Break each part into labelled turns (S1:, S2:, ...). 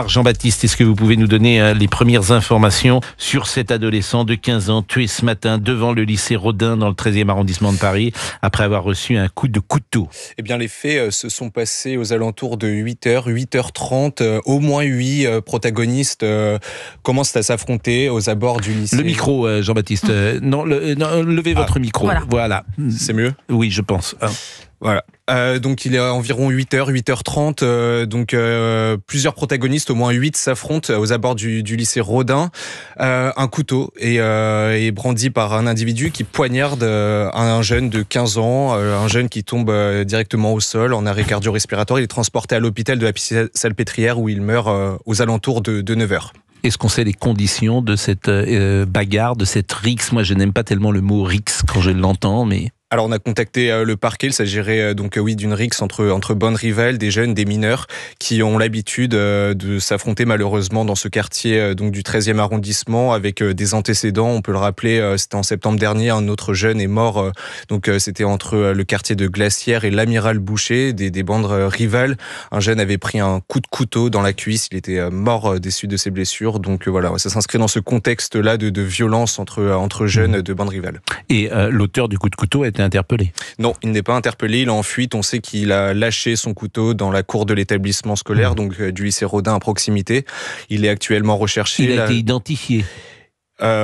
S1: Jean-Baptiste, est-ce que vous pouvez nous donner les premières informations sur cet adolescent de 15 ans tué ce matin devant le lycée Rodin dans le 13e arrondissement de Paris après avoir reçu un coup de couteau?
S2: Eh bien, les faits se sont passés aux alentours de 8h, 8h30. Au moins 8 protagonistes commencent à s'affronter aux abords du lycée.
S1: Le micro, Jean-Baptiste. Non, levez votre micro. Voilà.
S2: C'est mieux ?
S1: Oui, je pense.
S2: Voilà. Donc il est environ 8h, 8h30. Plusieurs protagonistes, au moins 8, s'affrontent aux abords du lycée Rodin. Un couteau est brandi par un individu qui poignarde un jeune de 15 ans, un jeune qui tombe directement au sol en arrêt cardio-respiratoire. Il est transporté à l'hôpital de la Salpêtrière où il meurt aux alentours de 9h.
S1: Est-ce qu'on sait les conditions de cette bagarre, de cette rixe? Moi, je n'aime pas tellement le mot rixe quand je l'entends, mais...
S2: Alors on a contacté le parquet, il s'agirait d'une rixe entre bonnes rivales, des jeunes, des mineurs qui ont l'habitude de s'affronter malheureusement dans ce quartier du 13e arrondissement avec des antécédents. On peut le rappeler, c'était en septembre dernier, un autre jeune est mort, c'était entre le quartier de Glacière et l'Amiral Boucher, des bandes rivales. Un jeune avait pris un coup de couteau dans la cuisse, il était mort des suites de ses blessures. Donc voilà, ça s'inscrit dans ce contexte-là de violence entre jeunes de bandes rivales.
S1: Et l'auteur du coup de couteau a été interpellé?
S2: Non, il n'est pas interpellé, il est en fuite. On sait qu'il a lâché son couteau dans la cour de l'établissement scolaire, du lycée Rodin à proximité. Il est actuellement recherché.
S1: Il a été identifié?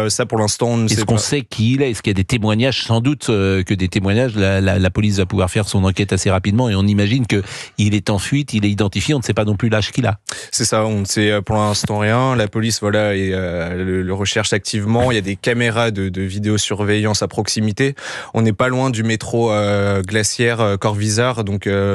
S2: Ça, pour l'instant, on ne sait pas.
S1: Est-ce qu'on sait qui il est? Est-ce qu'il y a des témoignages? Sans doute que des témoignages, la police va pouvoir faire son enquête assez rapidement et on imagine qu'il est en fuite, il est identifié, on ne sait pas non plus l'âge qu'il a.
S2: C'est ça, on ne sait pour l'instant rien. La police le recherche activement. Il y a des caméras de vidéosurveillance à proximité. On n'est pas loin du métro Glacière Corvisart,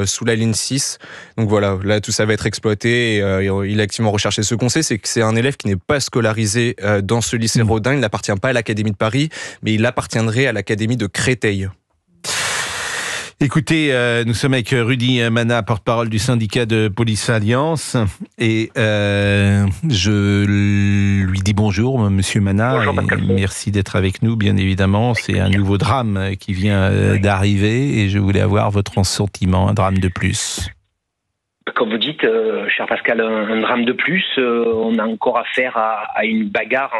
S2: sous la ligne 6. Donc voilà, là tout ça va être exploité et il est activement recherché. Ce qu'on sait, c'est que c'est un élève qui n'est pas scolarisé dans ce lycée Rodin. Il n'appartient pas à l'Académie de Paris, mais il appartiendrait à l'Académie de Créteil.
S1: Écoutez, nous sommes avec Rudy Mana, porte-parole du syndicat de Police Alliance, et je lui dis bonjour, monsieur Mana.
S3: Bonjour,
S1: merci d'être avec nous, bien évidemment. C'est un nouveau drame qui vient d'arriver, et je voulais avoir votre sentiment, un drame de plus.
S3: Comme vous dites, cher Pascal, un drame de plus. On a encore affaire à une bagarre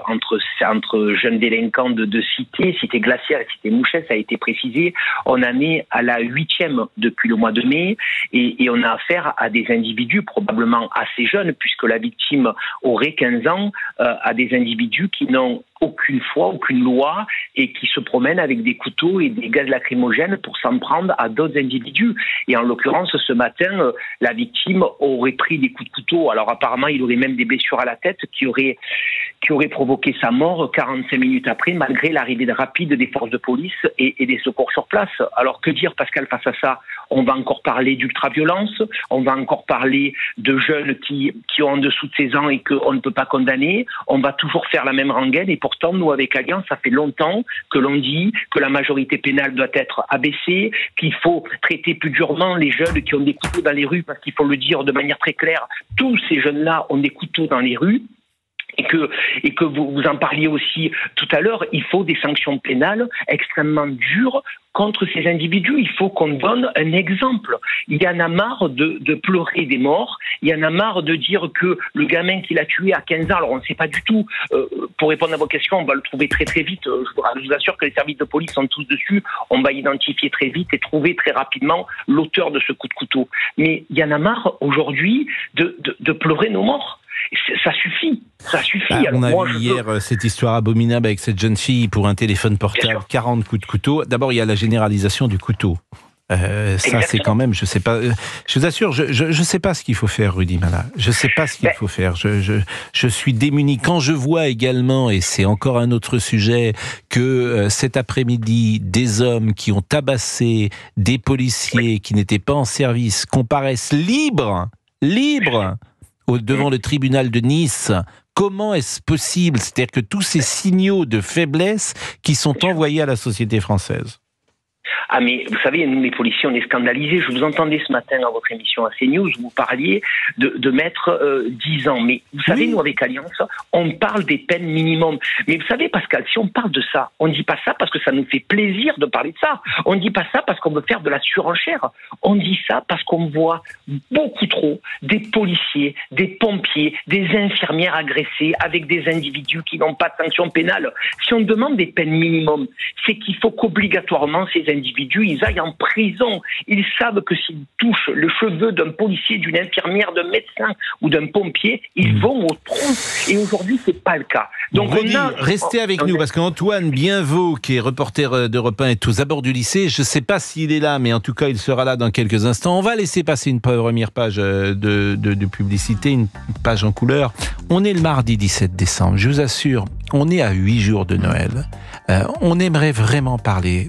S3: entre jeunes délinquants de cité Glacière et cité Mouchet, ça a été précisé. On en est à la 8e depuis le mois de mai et on a affaire à des individus probablement assez jeunes puisque la victime aurait 15 ans, à des individus qui n'ont aucune foi, aucune loi et qui se promènent avec des couteaux et des gaz lacrymogènes pour s'en prendre à d'autres individus. Et en l'occurrence, ce matin, la victime aurait pris des coups de couteau. Alors apparemment, il aurait même des blessures à la tête qui auraient provoqué sa mort 45 minutes après, malgré l'arrivée rapide des forces de police et des secours sur place. Alors que dire, Pascal, face à ça? On va encore parler d'ultra-violence, on va encore parler de jeunes qui ont en dessous de 16 ans et qu'on ne peut pas condamner. On va toujours faire la même rengaine et pourtant, nous, avec Alliance, ça fait longtemps que l'on dit que la majorité pénale doit être abaissée, qu'il faut traiter plus durement les jeunes qui ont des couteaux dans les rues, parce qu'il faut le dire de manière très claire, tous ces jeunes-là ont des couteaux dans les rues. Et que vous en parliez aussi tout à l'heure, il faut des sanctions pénales extrêmement dures contre ces individus. Il faut qu'on donne un exemple. Il y en a marre de pleurer des morts. Il y en a marre de dire que le gamin qui l'a tué à 15 ans, alors on ne sait pas du tout, pour répondre à vos questions, on va le trouver très très vite. Je vous assure que les services de police sont tous dessus. On va identifier très vite et trouver très rapidement l'auteur de ce coup de couteau. Mais il y en a marre aujourd'hui de pleurer nos morts. Ça suffit.
S1: On a vu hier cette histoire abominable avec cette jeune fille pour un téléphone portable, 40 coups de couteau. D'abord, il y a la généralisation du couteau. Ça, c'est quand même, je sais pas. Je vous assure, je sais pas ce qu'il faut faire, Rudy Mana. Je sais pas ce qu'il faut faire. Je suis démuni. Quand je vois également, et c'est encore un autre sujet, que cet après-midi, des hommes qui ont tabassé des policiers qui n'étaient pas en service comparaissent libres devant le tribunal de Nice. Comment est-ce possible? C'est-à-dire que tous ces signaux de faiblesse qui sont envoyés à la société française.
S3: Ah mais vous savez, nous les policiers, on est scandalisés. Je vous entendais ce matin à votre émission à CNews, vous parliez de mettre 10 ans. Mais vous savez, nous avec Alliance, on parle des peines minimum. Mais vous savez, Pascal, si on parle de ça, on ne dit pas ça parce que ça nous fait plaisir de parler de ça. On ne dit pas ça parce qu'on veut faire de la surenchère. On dit ça parce qu'on voit beaucoup trop des policiers, des pompiers, des infirmières agressées avec des individus qui n'ont pas de sanction pénale. Si on demande des peines minimum, c'est qu'il faut qu'obligatoirement ces individus, ils aillent en prison. Ils savent que s'ils touchent le cheveu d'un policier, d'une infirmière, d'un médecin ou d'un pompier, ils vont au tronc. Et aujourd'hui, c'est pas le cas.
S1: Donc restez avec nous, parce qu'Antoine Bienvaux, qui est reporter d'Europe 1, est aux abords du lycée. Je ne sais pas s'il est là, mais en tout cas, il sera là dans quelques instants. On va laisser passer une première page de publicité, une page en couleur. On est le mardi 17 décembre, je vous assure, on est à 8 jours de Noël. On aimerait vraiment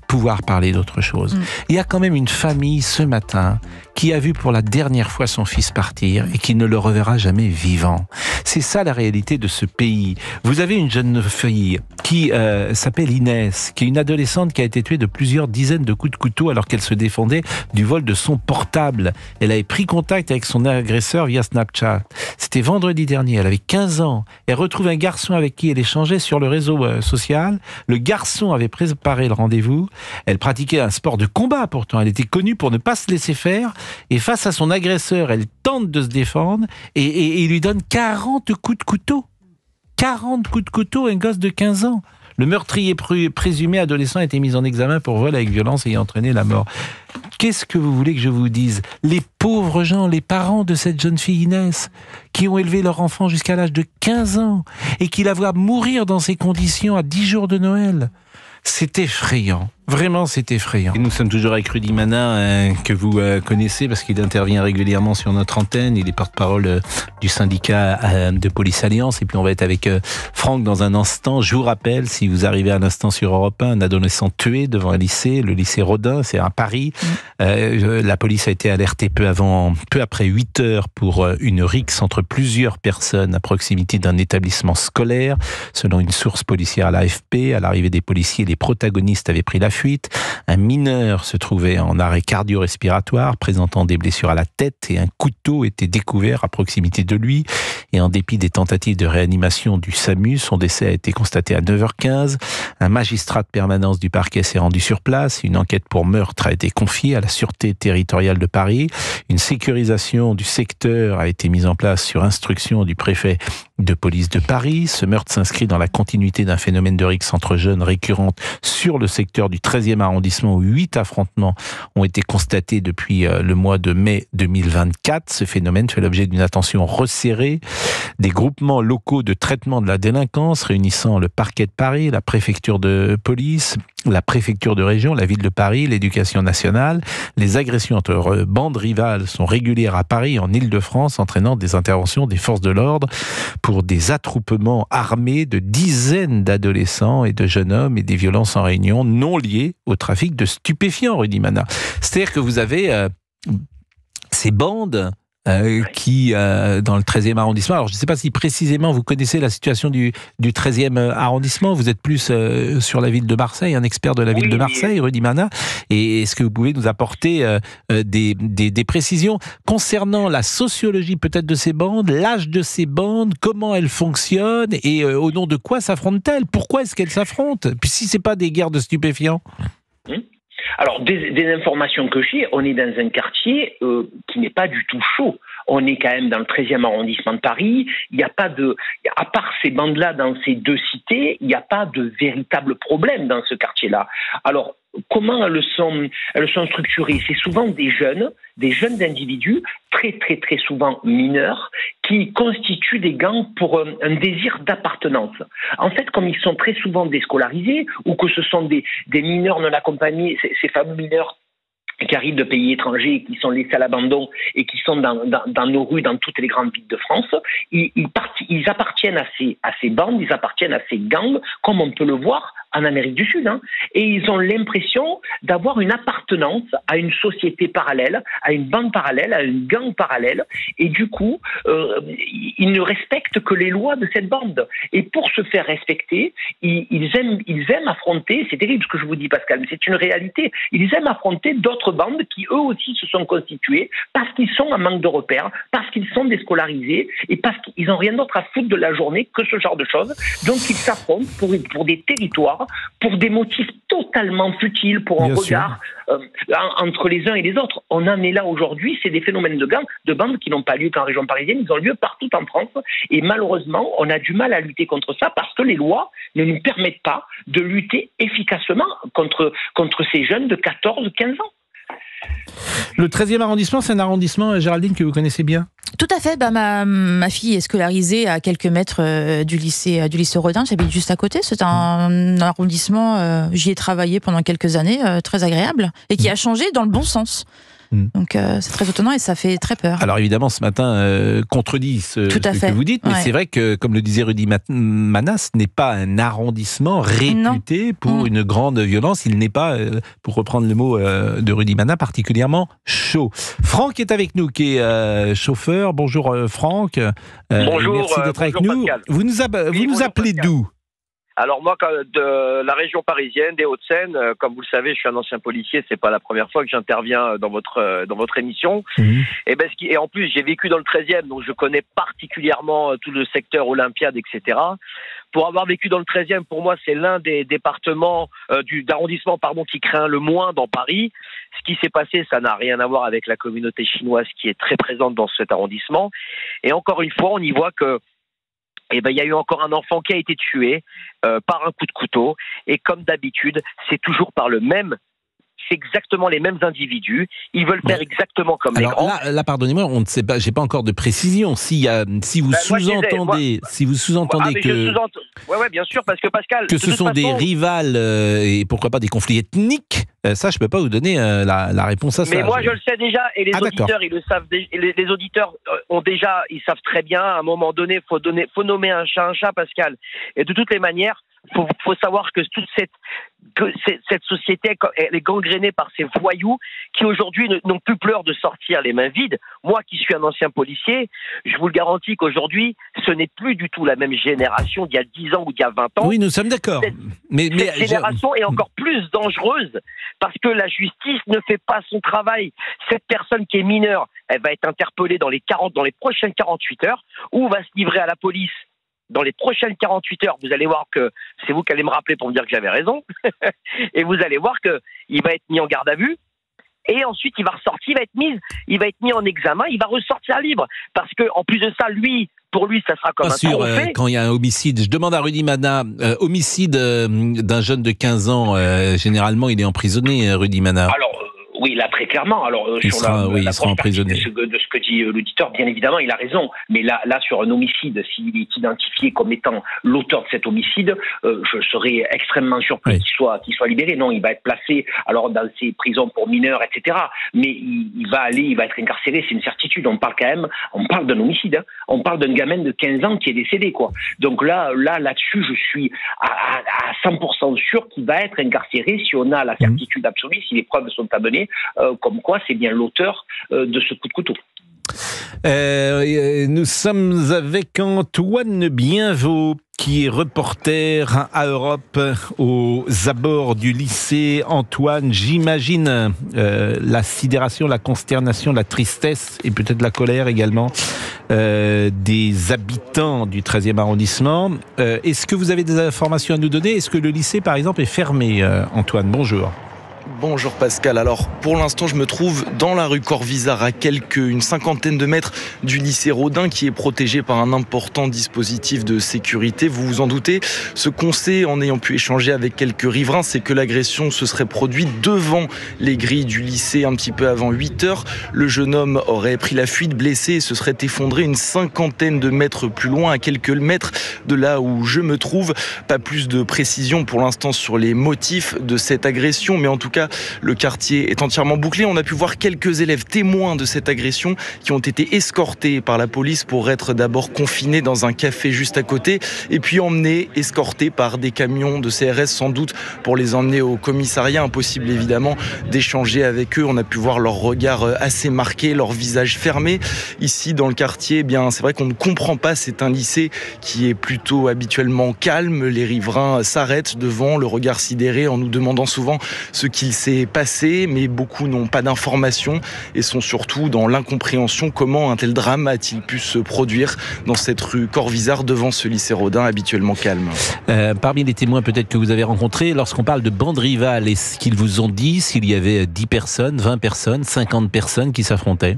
S1: pouvoir parler d'autre chose. Il y a quand même une famille ce matin qui a vu pour la dernière fois son fils partir et qui ne le reverra jamais vivant. C'est ça la réalité de ce pays. Vous avez une jeune fille qui s'appelle Inès, qui est une adolescente qui a été tuée de plusieurs dizaines de coups de couteau alors qu'elle se défendait du vol de son portable. Elle avait pris contact avec son agresseur via Snapchat. C'était vendredi dernier, elle avait 15 ans. Elle retrouve un garçon avec qui elle échangeait sur le réseau social. Le garçon avait préparé le rendez-vous. Elle pratiquait un sport de combat pourtant. Elle était connue pour ne pas se laisser faire. Et face à son agresseur, elle tente de se défendre et il lui donne 40 coups de couteau. 40 coups de couteau, un gosse de 15 ans. Le meurtrier présumé adolescent a été mis en examen pour vol avec violence ayant entraîné la mort. Qu'est-ce que vous voulez que je vous dise? Les pauvres gens, les parents de cette jeune fille Inès, qui ont élevé leur enfant jusqu'à l'âge de 15 ans et qui la voient mourir dans ces conditions à 10 jours de Noël. C'est effrayant. Vraiment, c'est effrayant. Et nous sommes toujours avec Rudy Mana, que vous connaissez parce qu'il intervient régulièrement sur notre antenne. Il est porte-parole du syndicat de Police Alliance. Et puis on va être avec Franck dans un instant. Je vous rappelle, si vous arrivez à l'instant sur Europe 1, un adolescent tué devant un lycée, le lycée Rodin, c'est à Paris. La police a été alertée peu après 8 heures pour une rixe entre plusieurs personnes à proximité d'un établissement scolaire. Selon une source policière à l'AFP, à l'arrivée des policiers, les protagonistes avaient pris la fuite. Un mineur se trouvait en arrêt cardio-respiratoire, présentant des blessures à la tête et un couteau était découvert à proximité de lui. Et en dépit des tentatives de réanimation du SAMU, son décès a été constaté à 9h15. Un magistrat de permanence du parquet s'est rendu sur place. Une enquête pour meurtre a été confiée à la Sûreté territoriale de Paris. Une sécurisation du secteur a été mise en place sur instruction du préfet de police de Paris. Ce meurtre s'inscrit dans la continuité d'un phénomène de rixe entre jeunes récurrente sur le secteur du 13e arrondissement où 8 affrontements ont été constatés depuis le mois de mai 2024. Ce phénomène fait l'objet d'une attention resserrée des groupements locaux de traitement de la délinquance réunissant le parquet de Paris, la préfecture de police, la préfecture de région, la ville de Paris, l'éducation nationale. Les agressions entre bandes rivales sont régulières à Paris et en Île-de-France, entraînant des interventions des forces de l'ordre pour des attroupements armés de dizaines d'adolescents et de jeunes hommes et des violences en réunion non liées au trafic de stupéfiants, Rudy Mana. C'est-à-dire que vous avez ces bandes qui, dans le 13e arrondissement, alors je ne sais pas si précisément vous connaissez la situation du 13e arrondissement, vous êtes plus sur la ville de Marseille, un expert de la ville de Marseille, Rudy Mana, et est-ce que vous pouvez nous apporter des précisions concernant la sociologie peut-être de ces bandes, l'âge de ces bandes, comment elles fonctionnent et au nom de quoi s'affrontent-elles? Pourquoi est-ce qu'elles s'affrontent? Puis si ce n'est pas des guerres de stupéfiants?
S3: Alors, des informations que j'ai, on est dans un quartier qui n'est pas du tout chaud. On est quand même dans le 13e arrondissement de Paris. Il n'y a pas à part ces bandes-là dans ces deux cités, il n'y a pas de véritable problème dans ce quartier-là. Alors, comment elles sont structurées? C'est souvent des jeunes individus, très très très souvent mineurs, qui constituent des gangs pour un désir d'appartenance. En fait, comme ils sont très souvent déscolarisés, ou que ce sont des mineurs non accompagnés, ces fameux mineurs qui arrivent de pays étrangers, qui sont laissés à l'abandon et qui sont dans nos rues, dans toutes les grandes villes de France, ils appartiennent à ces bandes, ils appartiennent à ces gangs, comme on peut le voir en Amérique du Sud, et ils ont l'impression d'avoir une appartenance à une société parallèle, à une bande parallèle, à une gang parallèle, et du coup, ils ne respectent que les lois de cette bande. Et pour se faire respecter, ils aiment affronter, c'est terrible ce que je vous dis Pascal, mais c'est une réalité, ils aiment affronter d'autres bandes qui eux aussi se sont constituées parce qu'ils sont en manque de repères, parce qu'ils sont déscolarisés et parce qu'ils n'ont rien d'autre à foutre de la journée que ce genre de choses. Donc ils s'affrontent pour des territoires, pour des motifs totalement futiles, pour un regard entre les uns et les autres. On en est là aujourd'hui, c'est des phénomènes de bandes qui n'ont pas lieu qu'en région parisienne, ils ont lieu partout en France et malheureusement on a du mal à lutter contre ça parce que les lois ne nous permettent pas de lutter efficacement contre ces jeunes de 14-15 ans.
S1: Le 13e arrondissement, c'est un arrondissement, Géraldine, que vous connaissez bien ?
S4: Tout à fait. Ma fille est scolarisée à quelques mètres du lycée Rodin. J'habite juste à côté. C'est un arrondissement, j'y ai travaillé pendant quelques années, très agréable, et qui a changé dans le bon sens. Donc c'est très étonnant et ça fait très peur.
S1: Alors évidemment, ce matin, contredit ce que vous dites, mais c'est vrai que, comme le disait Rudy Mana, ce n'est pas un arrondissement réputé pour une grande violence. Il n'est pas, pour reprendre le mot de Rudy Mana, particulièrement chaud. Franck est avec nous, qui est chauffeur. Bonjour Franck.
S5: Bonjour.
S1: Merci d'être avec nous.
S5: Pascal.
S1: Vous nous appelez d'où ?
S5: Alors moi, de la région parisienne, des Hauts-de-Seine, comme vous le savez, je suis un ancien policier, c'est pas la première fois que j'interviens dans votre émission. Et en plus, j'ai vécu dans le 13e, donc je connais particulièrement tout le secteur Olympiade, etc. Pour avoir vécu dans le 13e, pour moi, c'est l'un des départements, d'arrondissement, qui craint le moins dans Paris. Ce qui s'est passé, ça n'a rien à voir avec la communauté chinoise qui est très présente dans cet arrondissement. Et encore une fois, on y voit que il y a eu encore un enfant qui a été tué par un coup de couteau. Et comme d'habitude, c'est toujours par c'est exactement les mêmes individus. Ils veulent faire exactement comme les grands.
S1: Là, pardonnez-moi, on ne sait pas. J'ai pas encore de précision. Si vous sous-entendez que,
S5: ouais, bien sûr, parce que Pascal,
S1: que ce sont des rivales et pourquoi pas des conflits ethniques. Ça, je peux pas vous donner la réponse à ça.
S5: Mais moi, je le sais déjà, et les auditeurs, ils le savent. Les auditeurs ils savent très bien. À un moment donné, faut nommer un chat, Pascal. Et de toutes les manières, faut savoir que toute cette société, elle est gangrénée par ces voyous qui aujourd'hui n'ont plus peur de sortir les mains vides. Moi qui suis un ancien policier, je vous le garantis qu'aujourd'hui, ce n'est plus du tout la même génération d'il y a 10 ans ou d'il y a 20 ans.
S1: Oui, nous sommes d'accord.
S5: Cette génération est encore plus dangereuse parce que la justice ne fait pas son travail. Cette personne qui est mineure, elle va être interpellée dans les prochaines 48 heures ou va se livrer à la police. Dans les prochaines 48 heures, vous allez voir que c'est vous qui allez me rappeler pour me dire que j'avais raison. Et vous allez voir qu'il va être mis en garde à vue. Et ensuite, il va ressortir, il va être mis en examen, il va ressortir libre. Parce que, en plus de ça, pour lui, ça sera comme un trophée.
S1: Quand il y a un homicide, je demande à Rudy Mana, homicide d'un jeune de 15 ans, généralement, il est emprisonné, Rudy Mana.
S3: Alors, oui, là, très clairement. Alors,
S1: il sera emprisonné.
S3: De ce que dit l'auditeur, bien évidemment, il a raison. Mais là, sur un homicide, s'il est identifié comme étant l'auteur de cet homicide, je serais extrêmement surpris qu'il soit libéré. Non, il va être placé alors dans ces prisons pour mineurs, etc. Mais il va être incarcéré, c'est une certitude. On parle d'un homicide. On parle d'un gamin de 15 ans qui est décédé, quoi. Donc là-dessus, je suis à 100% sûr qu'il va être incarcéré si on a la certitude absolue, si les preuves sont à donner. Comme quoi c'est bien l'auteur de ce coup de couteau.
S1: Nous sommes avec Antoine Bienvaux, qui est reporter à Europe aux abords du lycée. Antoine, j'imagine la sidération, la consternation, la tristesse et peut-être la colère également des habitants du 13e arrondissement. Est-ce que vous avez des informations à nous donner ? Est-ce que le lycée, par exemple, est fermé, Antoine ? Bonjour.
S6: Bonjour Pascal. Alors pour l'instant je me trouve dans la rue Corvisart à une cinquantaine de mètres du lycée Rodin qui est protégé par un important dispositif de sécurité. Vous vous en doutez, ce qu'on sait en ayant pu échanger avec quelques riverains, c'est que l'agression se serait produite devant les grilles du lycée un petit peu avant 8h. Le jeune homme aurait pris la fuite blessé et se serait effondré une cinquantaine de mètres plus loin, à quelques mètres de là où je me trouve. Pas plus de précision pour l'instant sur les motifs de cette agression, mais en tout cas cas, le quartier est entièrement bouclé. On a pu voir quelques élèves témoins de cette agression qui ont été escortés par la police pour être d'abord confinés dans un café juste à côté et puis emmenés, escortés par des camions de CRS sans doute pour les emmener au commissariat. Impossible évidemment d'échanger avec eux. On a pu voir leur regard assez marqué, leur visage fermé. Ici dans le quartier, c'est vrai qu'on ne comprend pas. C'est un lycée qui est plutôt habituellement calme. Les riverains s'arrêtent devant, le regard sidéré, en nous demandant souvent ce qu'il s'est passé, mais beaucoup n'ont pas d'informations et sont surtout dans l'incompréhension. Comment un tel drame a-t-il pu se produire dans cette rue Corvisart devant ce lycée Rodin habituellement calme?
S1: Parmi les témoins peut-être que vous avez rencontrés, lorsqu'on parle de bande rivale, est-ce qu'ils vous ont dit s'il y avait 10 personnes, 20 personnes, 50 personnes qui s'affrontaient?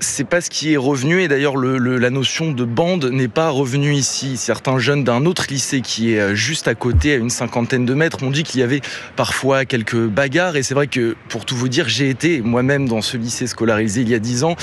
S6: C'est pas ce qui est revenu et d'ailleurs la notion de bande n'est pas revenue ici. Certains jeunes d'un autre lycée qui est juste à côté, à une cinquantaine de mètres, m'ont dit qu'il y avait parfois quelques bagarres et c'est vrai que pour tout vous dire, j'ai été moi-même dans ce lycée scolarisé il y a 10 ans.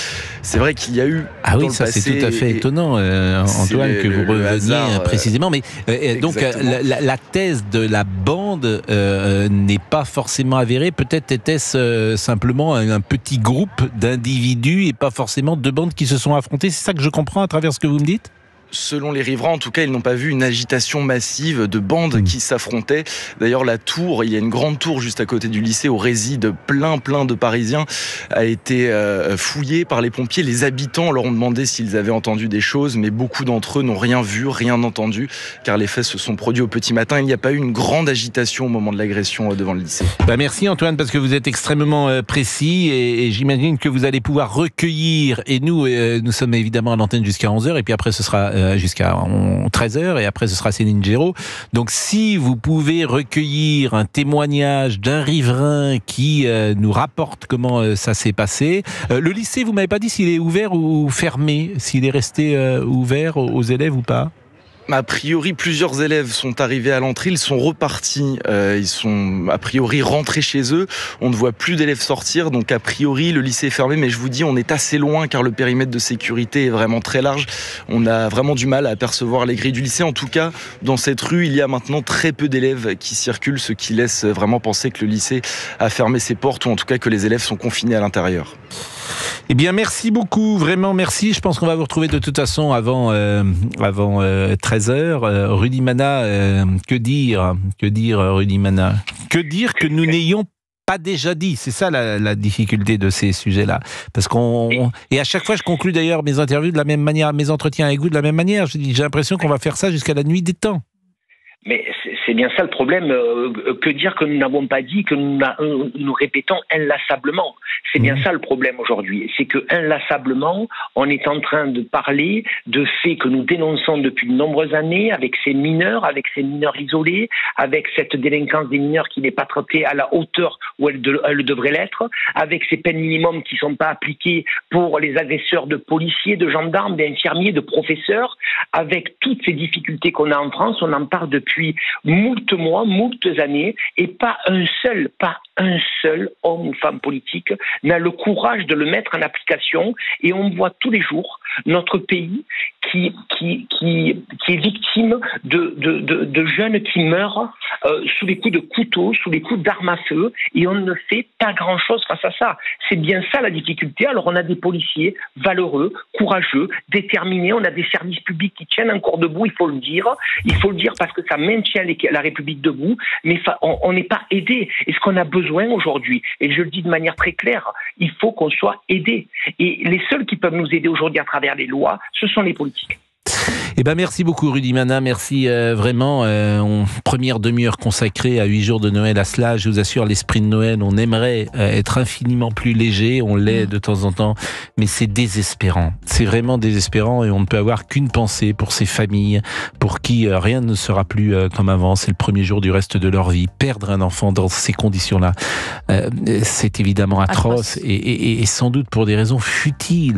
S6: C'est vrai qu'il y a eu dans le passé,
S1: c'est tout à fait étonnant, Antoine, que vous reveniez précisément. Mais donc la thèse de la bande n'est pas forcément avérée. Peut-être était-ce simplement un petit groupe d'individus et pas forcément deux bandes qui se sont affrontées. C'est ça que je comprends à travers ce que vous me dites?
S6: Selon les riverains, en tout cas, ils n'ont pas vu une agitation massive de bandes qui s'affrontaient. D'ailleurs, la tour, il y a une grande tour juste à côté du lycée où résident plein de Parisiens, a été fouillée par les pompiers. Les habitants leur ont demandé s'ils avaient entendu des choses, mais beaucoup d'entre eux n'ont rien vu, rien entendu, car les faits se sont produits au petit matin. Il n'y a pas eu une grande agitation au moment de l'agression devant le lycée.
S1: Merci Antoine, parce que vous êtes extrêmement précis et j'imagine que vous allez pouvoir recueillir, et nous sommes évidemment à l'antenne jusqu'à 11h, et puis après ce sera jusqu'à 13h et après ce sera Céline Géraud. Donc si vous pouvez recueillir un témoignage d'un riverain qui nous rapporte comment ça s'est passé. Le lycée, vous m'avez pas dit s'il est ouvert ou fermé, s'il est resté ouvert aux élèves ou pas?
S6: A priori, plusieurs élèves sont arrivés à l'entrée, ils sont repartis, ils sont a priori rentrés chez eux. On ne voit plus d'élèves sortir, donc a priori le lycée est fermé, mais je vous dis, on est assez loin car le périmètre de sécurité est vraiment très large. On a vraiment du mal à apercevoir les grilles du lycée. En tout cas, dans cette rue, il y a maintenant très peu d'élèves qui circulent, ce qui laisse vraiment penser que le lycée a fermé ses portes, ou en tout cas que les élèves sont confinés à l'intérieur.
S1: Eh bien, merci beaucoup, vraiment merci. Je pense qu'on va vous retrouver de toute façon avant 13h. Rudy Mana, que dire Rudy Mana? Que dire que nous n'ayons pas déjà dit? C'est ça la difficulté de ces sujets-là. Parce et à chaque fois, je conclue d'ailleurs mes interviews de la même manière, mes entretiens avec vous de la même manière. J'ai l'impression qu'on va faire ça jusqu'à la nuit des temps.
S3: Mais c'est bien ça le problème. Que dire que nous n'avons pas dit, que nous répétons inlassablement. C'est bien ça le problème aujourd'hui. C'est que inlassablement, on est en train de parler de faits que nous dénonçons depuis de nombreuses années avec ces mineurs isolés, avec cette délinquance des mineurs qui n'est pas traitée à la hauteur où elle devrait l'être, avec ces peines minimums qui ne sont pas appliquées pour les agresseurs de policiers, de gendarmes, d'infirmiers, de professeurs, avec toutes ces difficultés qu'on a en France. On en parle depuis moult mois, moult années, et pas un seul homme ou femme politique n'a le courage de le mettre en application. Et on voit tous les jours notre pays qui est victime de jeunes qui meurent sous les coups de couteau, sous les coups d'armes à feu, et on ne fait pas grand-chose face à ça. C'est bien ça la difficulté. Alors on a des policiers valeureux, courageux, déterminés, on a des services publics qui tiennent encore debout, il faut le dire parce que ça maintient la République debout, mais on n'est pas aidé. Et ce qu'on a besoin aujourd'hui, et je le dis de manière très claire, il faut qu'on soit aidé. Et les seuls qui peuvent nous aider aujourd'hui à travers les lois, ce sont les politiques.
S1: Eh ben merci beaucoup Rudy Mana, merci vraiment. Première demi-heure consacrée à 8 jours de Noël à cela. Je vous assure, l'esprit de Noël, on aimerait être infiniment plus léger, on l'est de temps en temps, mais c'est désespérant. C'est vraiment désespérant et on ne peut avoir qu'une pensée pour ces familles pour qui rien ne sera plus comme avant. C'est le premier jour du reste de leur vie. Perdre un enfant dans ces conditions-là, c'est évidemment atroce et sans doute pour des raisons futiles.